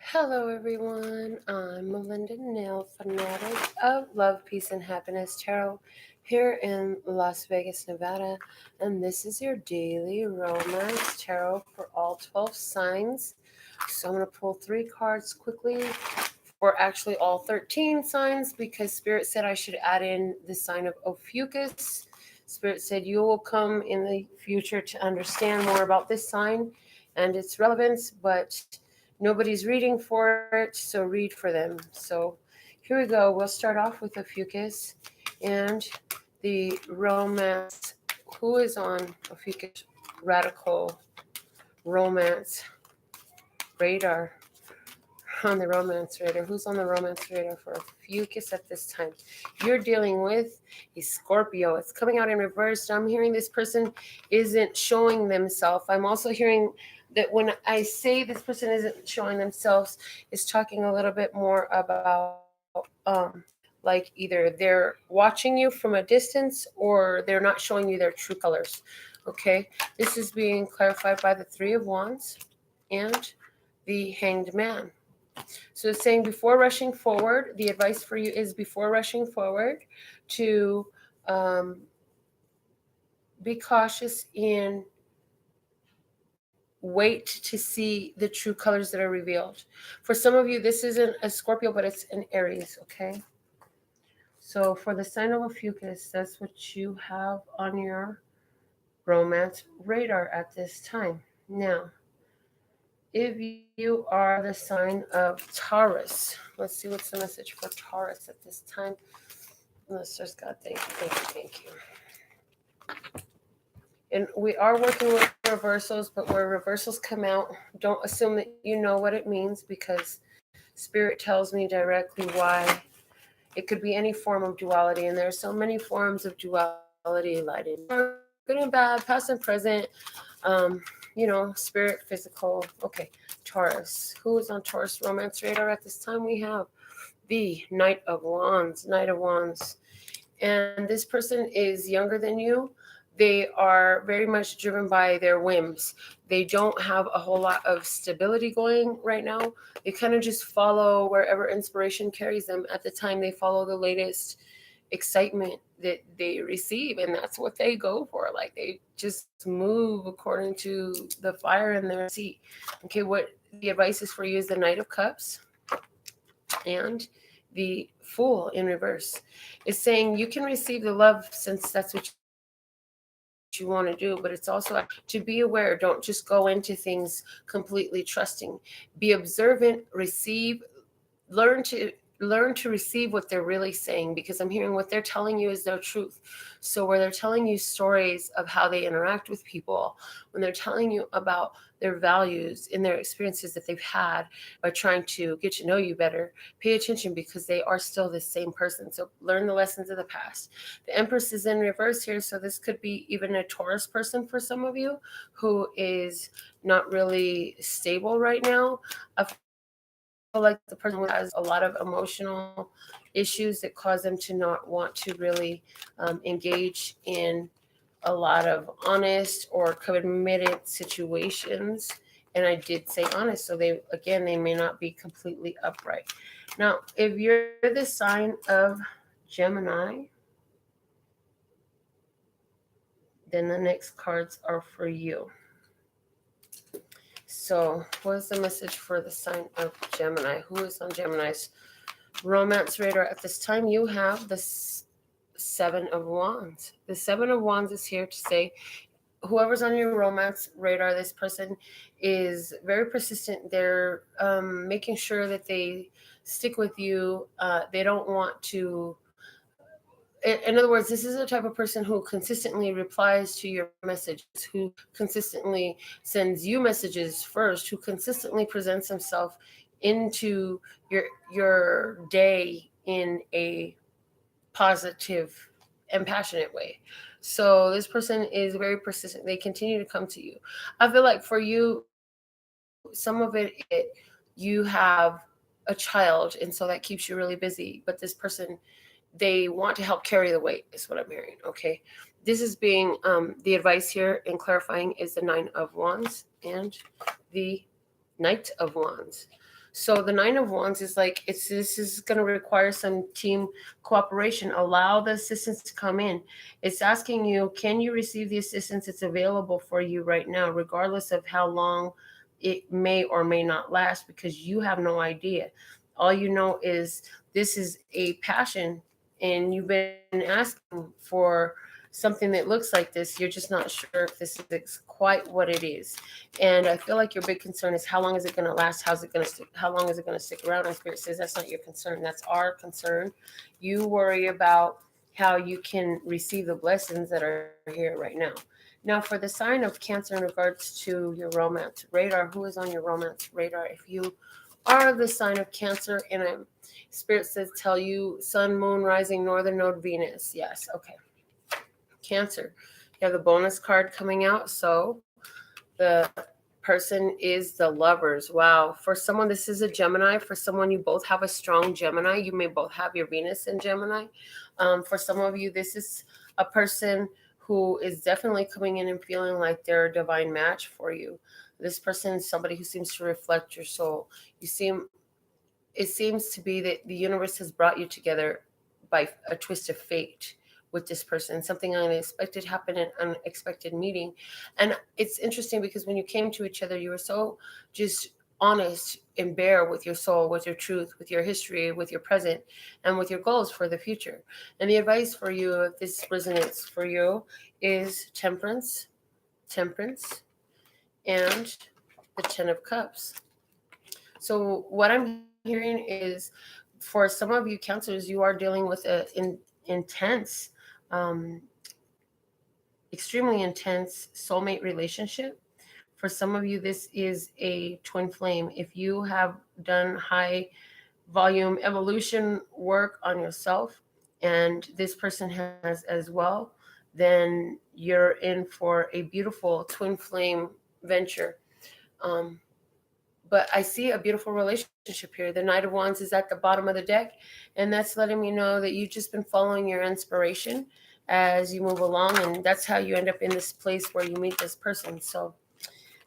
Hello, everyone. I'm Melinda, NailFanatic of Love, Peace, and Happiness Tarot here in Las Vegas, Nevada. And this is your daily romance tarot for all 12 signs. So I'm going to pull 3 cards quickly for actually all 13 signs because Spirit said I should add in the sign of Ophiuchus. Spirit said you will come in the future to understand more about this sign and its relevance, but nobody's reading for it, so read for them. So here we go. We'll start off with Ophiuchus and the romance. Who is on Ophiuchus radical romance radar? On the romance radar. Who's on the romance radar for Ophiuchus at this time? You're dealing with a Scorpio. It's coming out in reverse. I'm hearing this person isn't showing themselves. I'm also hearing that when I say this person isn't showing themselves, it's talking a little bit more about like either they're watching you from a distance or they're not showing you their true colors. Okay, this is being clarified by the Three of Wands and the Hanged Man. So it's saying before rushing forward, the advice for you is before rushing forward to be cautious and wait to see the true colors that are revealed. For some of you, this isn't a Scorpio, but it's an Aries, okay? So for the sign of Ophiuchus, that's what you have on your romance radar at this time. Now, if you are the sign of Taurus, let's see what's the message for Taurus at this time. Let's just God, thank you. And we are working with reversals, but where reversals come out, don't assume that you know what it means because Spirit tells me directly why. It could be any form of duality, and there are so many forms of duality, light and good and bad, past and present. Spirit, physical. Okay, Taurus. Who is on Taurus romance radar at this time? We have the Knight of Wands. And this person is younger than you. They are very much driven by their whims. They don't have a whole lot of stability going right now. They kind of just follow wherever inspiration carries them. At the time, they follow the latest excitement that they receive, and that's what they go for. Like they just move according to the fire in their seat. Okay, what the advice is for you is the Knight of Cups and the Fool in reverse. Is saying you can receive the love since that's what you want to do, but it's also to be aware. Don't just go into things completely trusting. Be observant, receive, learn to receive what they're really saying, because I'm hearing what they're telling you is their truth. So where they're telling you stories of how they interact with people, when they're telling you about their values and their experiences that they've had by trying to get to know you better, pay attention because they are still the same person. So learn the lessons of the past. The Empress is in reverse here, so this could be even a Taurus person for some of you who is not really stable right now. I feel like the person has a lot of emotional issues that cause them to not want to really engage in a lot of honest or committed situations. And I did say honest, so they may not be completely upright. Now, if you're the sign of Gemini, then the next cards are for you. So what is the message for the sign of Gemini? Who is on Gemini's romance radar at this time? You have the Seven of Wands. The Seven of Wands is here to say, whoever's on your romance radar, this person is very persistent. They're making sure that they stick with you. They don't want to. In other words, this is the type of person who consistently replies to your messages, who consistently sends you messages first, who consistently presents himself into your day in a positive and passionate way. So this person is very persistent. They continue to come to you. I feel like for you, some of you have a child, and so that keeps you really busy. But this person they want to help carry the weight, is what I'm hearing. Okay. This is being the advice here in clarifying is the Nine of Wands and the Knight of Wands. So the Nine of Wands is like, this is going to require some team cooperation. Allow the assistance to come in. It's asking you, can you receive the assistance that's available for you right now, regardless of how long it may or may not last, because you have no idea. All you know is this is a passion, and you've been asking for something that looks like this. You're just not sure if this is quite what it is. And I feel like your big concern is, how long is it going to last? How long is it going to stick around? And Spirit says that's not your concern. That's our concern. You worry about how you can receive the blessings that are here right now. Now, for the sign of Cancer in regards to your romance radar, who is on your romance radar? If you are the sign of Cancer, and Spirit says tell you Sun, Moon, Rising, Northern Node, Venus. Yes, okay. Cancer, you have the bonus card coming out. So the person is the Lovers. Wow. For someone, this is a Gemini. For someone, you both have a strong Gemini. You may both have your Venus in Gemini. For some of you, this is a person who is definitely coming in and feeling like they're a divine match for you. This person is somebody who seems to reflect your soul. It seems to be that the universe has brought you together by a twist of fate with this person. Something unexpected happened, an unexpected meeting. And it's interesting because when you came to each other, you were so just honest and bare with your soul, with your truth, with your history, with your present, and with your goals for the future. And the advice for you, if this resonates for you, is temperance, and the Ten of Cups. So what I'm hearing is, for some of you Cancers, you are dealing with an intense, extremely intense soulmate relationship. For some of you, this is a twin flame. If you have done high volume evolution work on yourself, and this person has as well, then you're in for a beautiful twin flame venture. But I see a beautiful relationship here. The Knight of Wands is at the bottom of the deck, and that's letting me know that you've just been following your inspiration as you move along, and that's how you end up in this place where you meet this person. So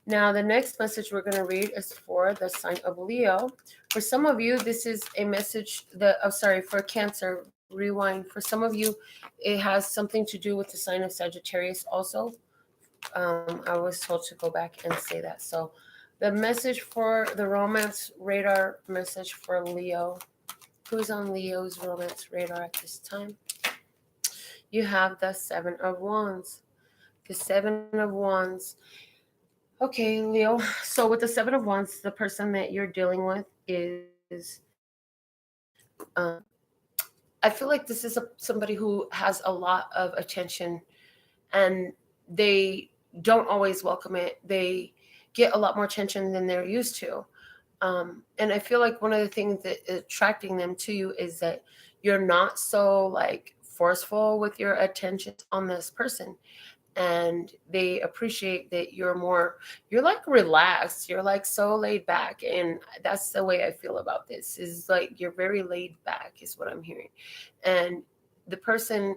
now the next message we're going to read is for the sign of Leo. For some of you, this is a message for Cancer, rewind. For some of you, it has something to do with the sign of Sagittarius also. I was told to go back and say that. So the message for the romance radar, message for Leo. Who's on Leo's romance radar at this time? You have the Seven of Wands. The Seven of Wands. Okay, Leo. So with the Seven of Wands, the person that you're dealing with is, I feel like this is somebody who has a lot of attention, and they don't always welcome it. They get a lot more attention than they're used to. And I feel like one of the things that is attracting them to you is that you're not so like forceful with your attention on this person. And they appreciate that you're like relaxed. You're like so laid back. And that's the way I feel about this, is like you're very laid back is what I'm hearing. And the person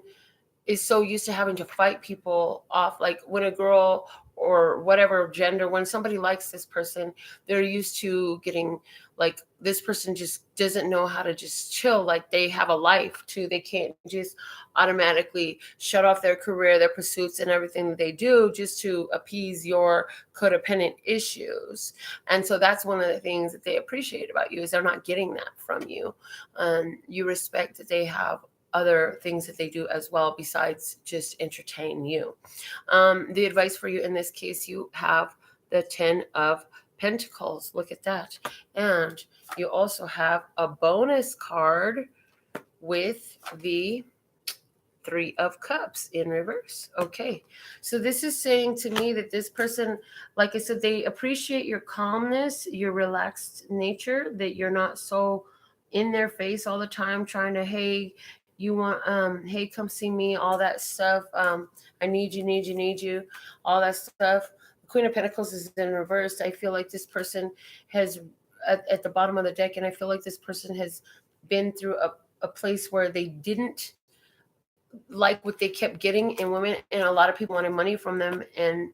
is so used to having to fight people off. Like when a girl or whatever gender, when somebody likes this person, they're used to getting like, this person just doesn't know how to just chill. Like they have a life too. They can't just automatically shut off their career, their pursuits, and everything that they do just to appease your codependent issues. And so that's one of the things that they appreciate about you, is they're not getting that from you. You respect that they have other things that they do as well besides just entertain you. The advice for you in this case, you have the Ten of Pentacles. Look at that. And you also have a bonus card with the Three of Cups in reverse. Okay. So this is saying to me that this person, like I said, they appreciate your calmness, your relaxed nature, that you're not so in their face all the time trying to, hey, you want, hey, come see me, all that stuff. I need you, all that stuff. The Queen of Pentacles is in reverse. I feel like this person has at the bottom of the deck, and I feel like this person has been through a place where they didn't like what they kept getting in women, and a lot of people wanted money from them. And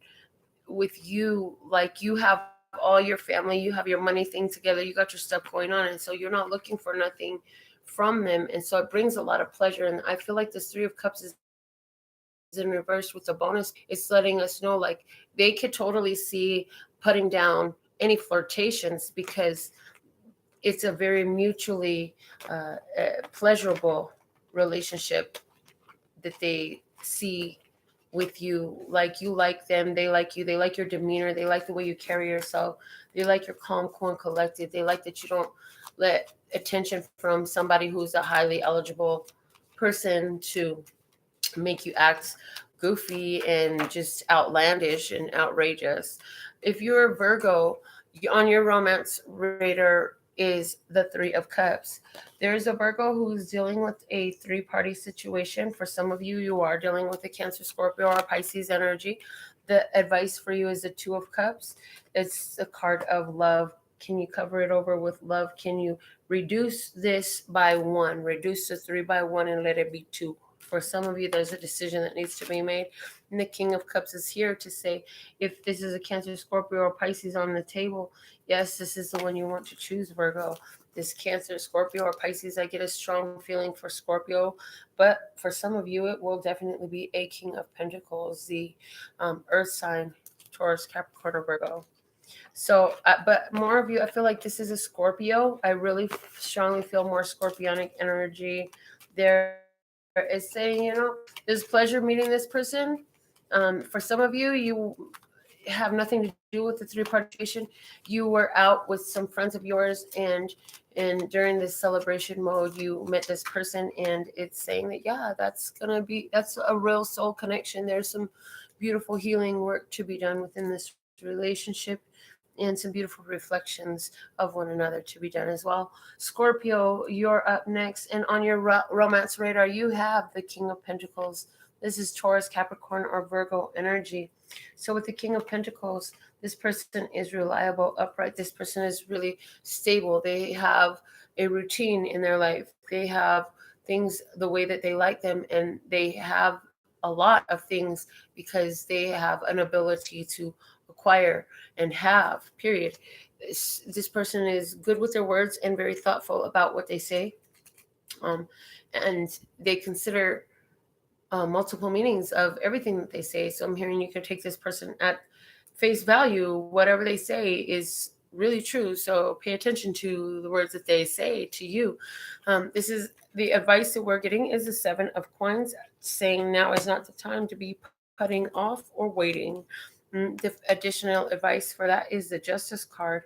with you, like, you have all your family, you have your money thing together, you got your stuff going on, and so you're not looking for nothing from them, and so it brings a lot of pleasure. And I feel like this Three of Cups is in reverse with the bonus. It's letting us know, like, they could totally see putting down any flirtations, because it's a very mutually pleasurable relationship that they see with you. Like, you like them, they like you, they like your demeanor, they like the way you carry yourself, they like your calm, cool, and collected, they like that you don't let attention from somebody who's a highly eligible person to make you act goofy and just outlandish and outrageous. If you're a Virgo, on your romance radar is the Three of Cups. There's a Virgo who's dealing with a three-party situation. For some of you, you are dealing with a Cancer, Scorpio, or Pisces energy. The advice for you is the Two of Cups. It's the card of love. Can you cover it over with love? Can you reduce this by one? Reduce the three by one and let it be two. For some of you, there's a decision that needs to be made. And the King of Cups is here to say, if this is a Cancer, Scorpio, or Pisces on the table, yes, this is the one you want to choose, Virgo. This Cancer, Scorpio, or Pisces, I get a strong feeling for Scorpio. But for some of you, it will definitely be a King of Pentacles, the earth sign, Taurus, Capricorn, or Virgo. So, but more of you, I feel like this is a Scorpio. I really strongly feel more scorpionic energy. There is saying, there's pleasure meeting this person. For some of you, you have nothing to do with the three-party situation. You were out with some friends of yours, and during this celebration mode, you met this person, and it's saying that, yeah, that's a real soul connection. There's some beautiful healing work to be done within this relationship, and some beautiful reflections of one another to be done as well. Scorpio, you're up next, and on your romance radar, you have the King of Pentacles. This is Taurus, Capricorn, or Virgo energy. So with the King of Pentacles, this person is reliable, upright. This person is really stable. They have a routine in their life. They have things the way that they like them, and they have a lot of things because they have an ability to acquire and have, period. This person is good with their words and very thoughtful about what they say. And they consider multiple meanings of everything that they say. So I'm hearing you can take this person at face value. Whatever they say is really true. So pay attention to the words that they say to you. This is the advice that we're getting is the Seven of Coins, saying now is not the time to be putting off or waiting. The additional advice for that is the Justice card,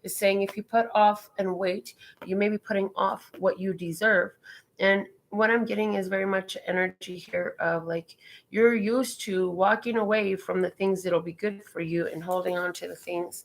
is saying if you put off and wait, you may be putting off what you deserve. And what I'm getting is very much energy here of, like, you're used to walking away from the things that'll be good for you and holding on to the things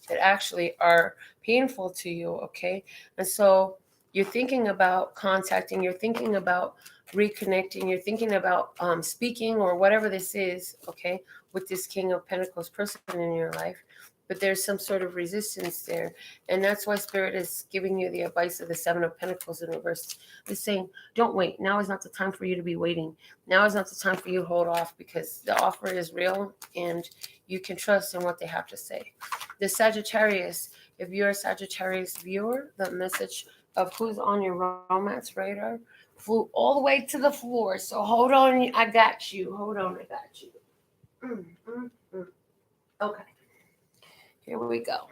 that actually are painful to you, okay? And so you're thinking about contacting, you're thinking about reconnecting, you're thinking about speaking or whatever this is, okay, with this King of Pentacles person in your life. But there's some sort of resistance there. And that's why Spirit is giving you the advice of the Seven of Pentacles in reverse. It's saying, don't wait. Now is not the time for you to be waiting. Now is not the time for you to hold off, because the offer is real and you can trust in what they have to say. The Sagittarius, if you're a Sagittarius viewer, the message of who's on your romance radar flew all the way to the floor. So hold on. I got you. Hold on. I got you. Okay. Here we go.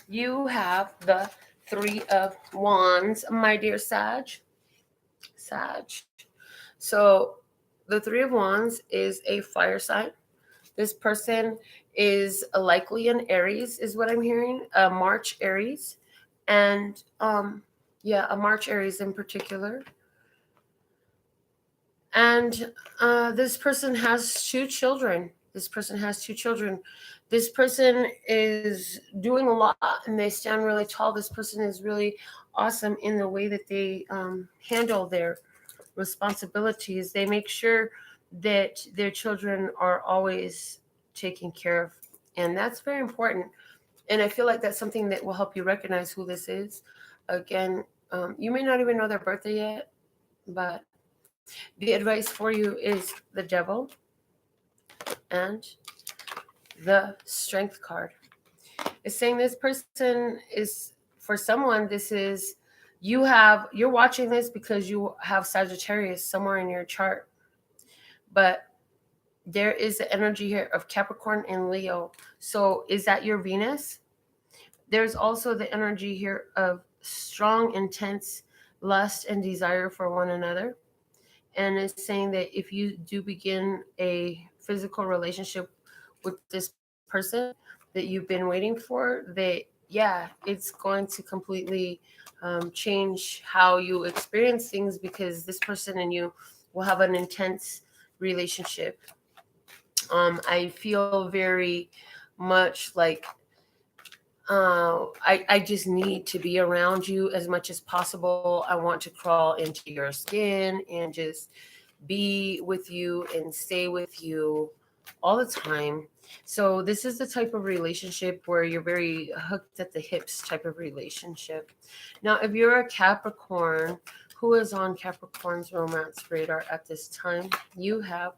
You have the Three of Wands, my dear Sag. So the Three of Wands is a fire sign. This person is likely an Aries, is what I'm hearing, a March Aries. And a March Aries in particular. And this person has two children. This person is doing a lot, and they stand really tall. This person is really awesome in the way that they handle their responsibilities. They make sure that their children are always taken care of. And that's very important. And I feel like that's something that will help you recognize who this is. Again, You may not even know their birthday yet, but the advice for you is the Devil and the Strength card. It's saying this person is, for someone, this is, you're watching this because you have Sagittarius somewhere in your chart, but there is the energy here of Capricorn and Leo. So is that your Venus? There's also the energy here of strong, intense lust and desire for one another. And it's saying that if you do begin a physical relationship with this person that you've been waiting for, that, yeah, it's going to completely change how you experience things, because this person and you will have an intense relationship. I feel very much like I just need to be around you as much as possible. I want to crawl into your skin and just be with you and stay with you all the time. So this is the type of relationship where you're very hooked at the hips type of relationship. Now, if you're a Capricorn, who is on Capricorn's romance radar at this time, you have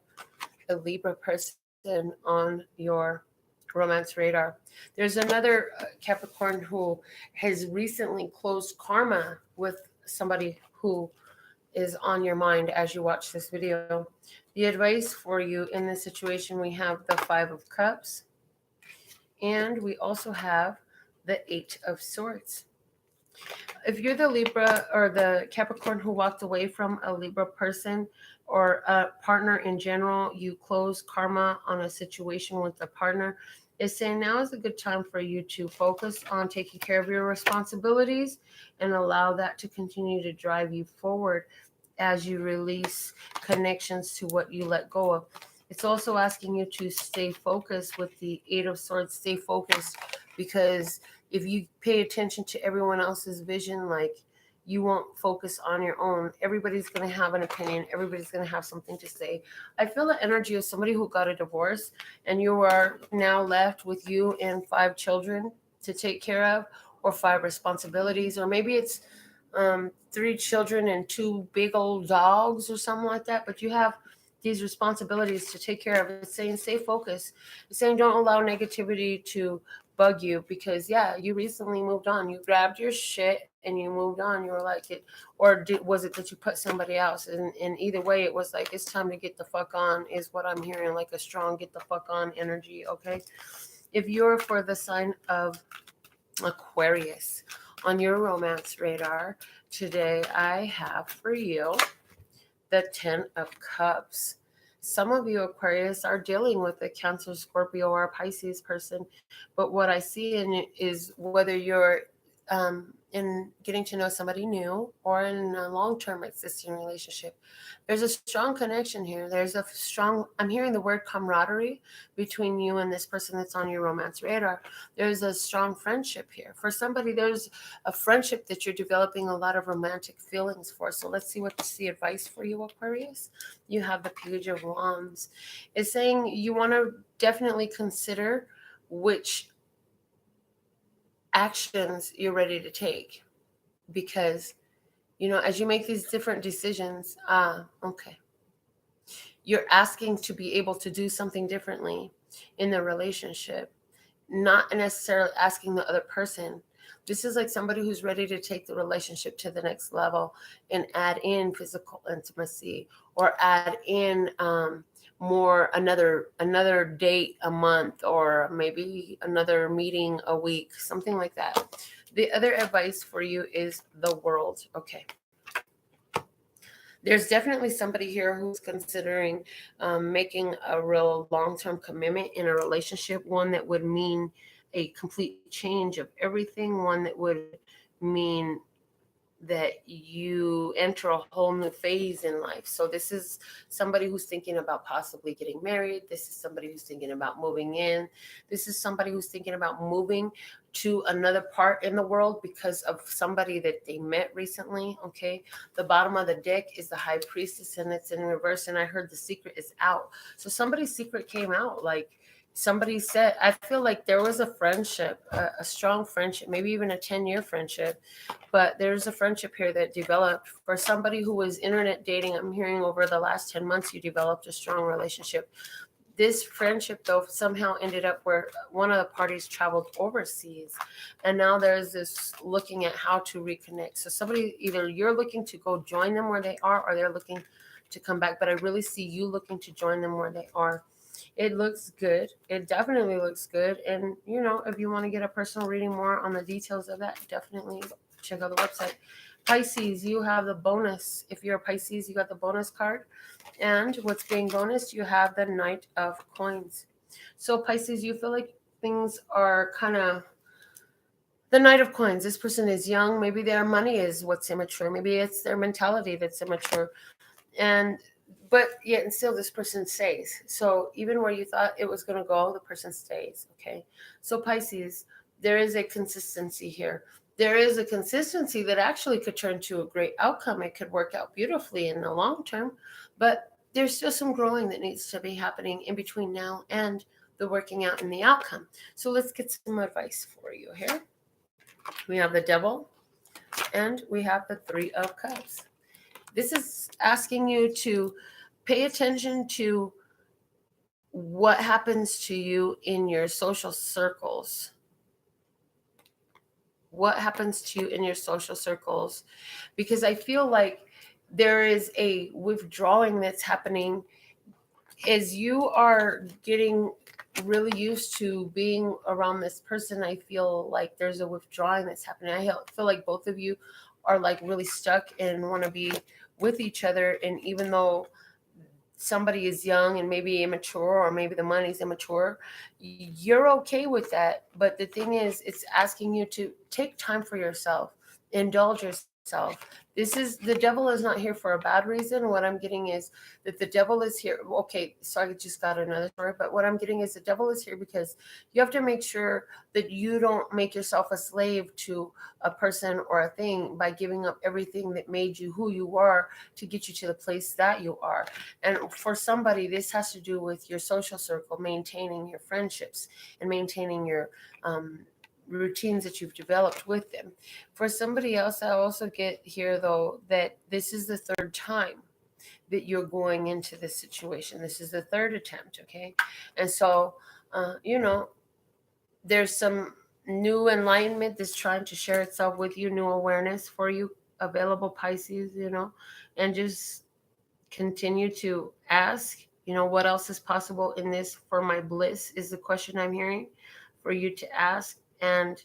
a Libra person on your romance radar. There's another Capricorn who has recently closed karma with somebody who is on your mind as you watch this video. The advice for you in this situation, we have the Five of Cups, and we also have the Eight of Swords. If you're the Libra or the Capricorn who walked away from a Libra person or a partner in general, you close karma on a situation with a partner, is saying now is a good time for you to focus on taking care of your responsibilities and allow that to continue to drive you forward as you release connections to what you let go of. It's also asking you to stay focused with the Eight of Swords. Stay focused, because if you pay attention to everyone else's vision, like, you won't focus on your own. Everybody's going to have an opinion. Everybody's going to have something to say. I feel the energy of somebody who got a divorce and you are now left with you and 5 children to take care of, or 5 responsibilities, or maybe it's 3 children and 2 big old dogs or something like that, but you have these responsibilities to take care of. It's saying stay focused. It's saying don't allow negativity to bug you, because yeah, you recently moved on. You grabbed your shit and you moved on. You were like it, or was it that you put somebody else? And either way, it was like, it's time to get the fuck on, is what I'm hearing, like a strong get the fuck on energy. Okay, if you're for the sign of Aquarius, on your romance radar today, I have for you the 10 of Cups. Some of you Aquarius are dealing with a Cancer, Scorpio, or a Pisces person, but what I see in it is whether you're in getting to know somebody new or in a long-term existing relationship, there's a strong connection here. There's a strong, I'm hearing the word camaraderie between you and this person that's on your romance radar. There's a strong friendship here. For somebody, there's a friendship that you're developing a lot of romantic feelings for. So let's see what's the advice for you, Aquarius. You have the Page of Wands. It's saying you want to definitely consider which actions you're ready to take, because as you make these different decisions, okay, you're asking to be able to do something differently in the relationship, not necessarily asking the other person. This is like somebody who's ready to take the relationship to the next level and add in physical intimacy, or add in more, another date a month, or maybe another meeting a week, something like that. The other advice for you is the World. Okay. There's definitely somebody here who's considering making a real long-term commitment in a relationship, one that would mean a complete change of everything, one that would mean that you enter a whole new phase in life. So this is somebody who's thinking about possibly getting married. This is somebody who's thinking about moving in. This is somebody who's thinking about moving to another part in the world because of somebody that they met recently. Okay. The bottom of the deck is the High Priestess, and it's in reverse. And I heard the secret is out. So somebody's secret came out. Like, Somebody said, I feel like there was a friendship, a strong friendship, maybe even a 10-year friendship, but there's a friendship here that developed for somebody who was internet dating. I'm hearing over the last 10 months you developed a strong relationship. This friendship, though, somehow ended up where one of the parties traveled overseas. And now there's this looking at how to reconnect. So somebody, either you're looking to go join them where they are, or they're looking to come back. But I really see you looking to join them where they are. It looks good. It definitely looks good. And, if you want to get a personal reading more on the details of that, definitely check out the website. Pisces, you have the bonus. If you're a Pisces, you got the bonus card. And what's being bonus, you have the Knight of Coins. So Pisces, you feel like things are kind of the Knight of Coins. This person is young. Maybe their money is what's immature. Maybe it's their mentality that's immature. But yet and still this person stays. So even where you thought it was going to go, the person stays. Okay. So Pisces, there is a consistency here. There is a consistency that actually could turn to a great outcome. It could work out beautifully in the long term, but there's still some growing that needs to be happening in between now and the working out in the outcome. So let's get some advice for you here. We have the Devil and we have the Three of Cups. This is asking you to pay attention to what happens to you in your social circles. What happens to you in your social circles? Because I feel like there is a withdrawing that's happening as you are getting really used to being around this person. I feel like there's a withdrawing that's happening. I feel like both of you are like really stuck and want to be with each other. And even though somebody is young and maybe immature, or maybe the money's immature, you're okay with that. But the thing is, it's asking you to take time for yourself, indulge yourself. The Devil is not here for a bad reason. What I'm getting is that the Devil is here. Okay, so I just got another story, but what I'm getting is the Devil is here because you have to make sure that you don't make yourself a slave to a person or a thing by giving up everything that made you who you are to get you to the place that you are. And for somebody, this has to do with your social circle, maintaining your friendships and maintaining your routines that you've developed with them. For somebody else, I also get here, though, that this is the third time that you're going into this situation. This is the third attempt, okay? And so, there's some new enlightenment that's trying to share itself with you, new awareness for you, available Pisces, and just continue to ask, what else is possible in this for my bliss is the question I'm hearing for you to ask. And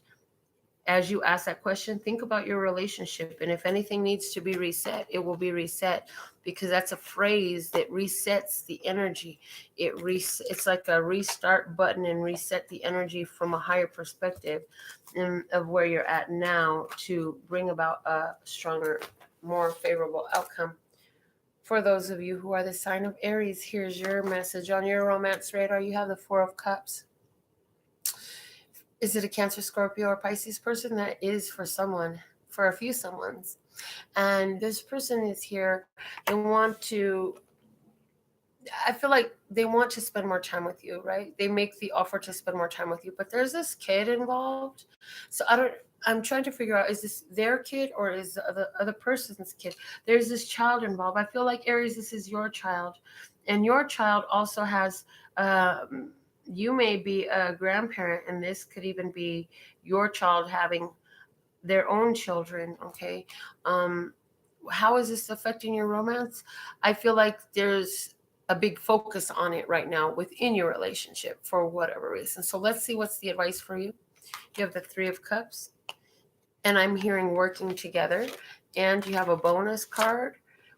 as you ask that question, think about your relationship. And if anything needs to be reset, it will be reset, because that's a phrase that resets the energy. It's like a restart button and reset the energy from a higher perspective of where you're at now to bring about a stronger, more favorable outcome. For those of you who are the sign of Aries, here's your message on your romance radar. You have the Four of Cups. Is it a Cancer, Scorpio, or Pisces person? That is for someone, for a few someones. And this person is here. I feel like they want to spend more time with you, right? They make the offer to spend more time with you, but there's this kid involved. So I'm trying to figure out, is this their kid or is the other person's kid? There's this child involved. I feel like, Aries, this is your child. And your child also has, you may be a grandparent, and this could even be your child having their own children, okay? How is this affecting your romance? I feel like there's a big focus on it right now within your relationship for whatever reason. So let's see what's the advice for you. You have the Three of Cups, and I'm hearing working together, and you have a bonus card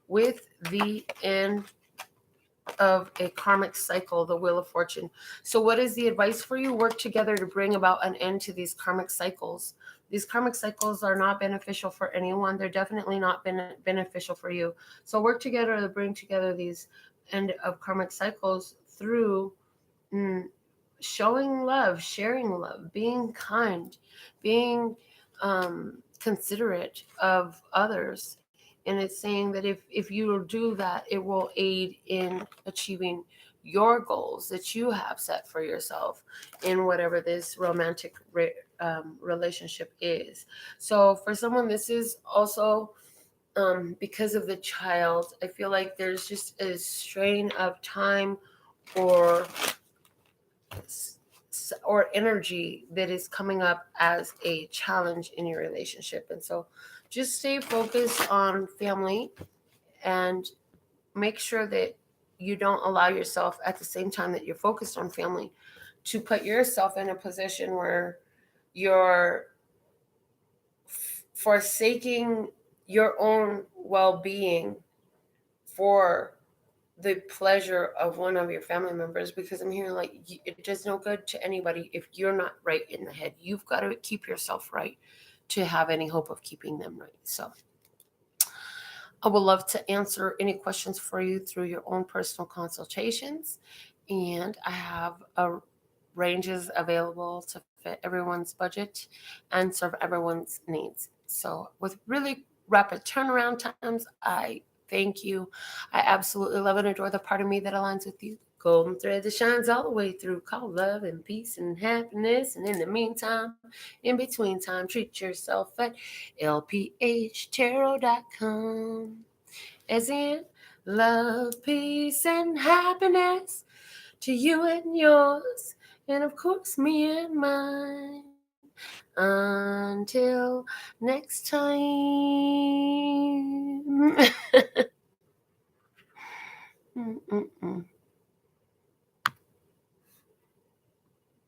with the end of a karmic cycle, the Wheel of Fortune. So what is the advice for you? Work together to bring about an end to these karmic cycles. These karmic cycles are not beneficial for anyone. They're definitely not beneficial for you. So work together to bring together these end of karmic cycles through showing love, sharing love, being kind, being considerate of others, And it's saying that if you do that, it will aid in achieving your goals that you have set for yourself in whatever this romantic relationship is. So for someone, this is also because of the child. I feel like there's just a strain of time or energy that is coming up as a challenge in your relationship. And so just stay focused on family and make sure that you don't allow yourself, at the same time that you're focused on family, to put yourself in a position where you're forsaking your own well-being for the pleasure of one of your family members. Because I'm hearing like it does no good to anybody if you're not right in the head. You've got to keep yourself right to have any hope of keeping them right. So I would love to answer any questions for you through your own personal consultations. And I have ranges available to fit everyone's budget and serve everyone's needs. So with really rapid turnaround times, I thank you. I absolutely love and adore the part of me that aligns with you. Golden thread that shines all the way through, called love and peace and happiness. And in the meantime, in between time, treat yourself at lphtarot.com. As in love, peace, and happiness to you and yours, and of course me and mine. Until next time.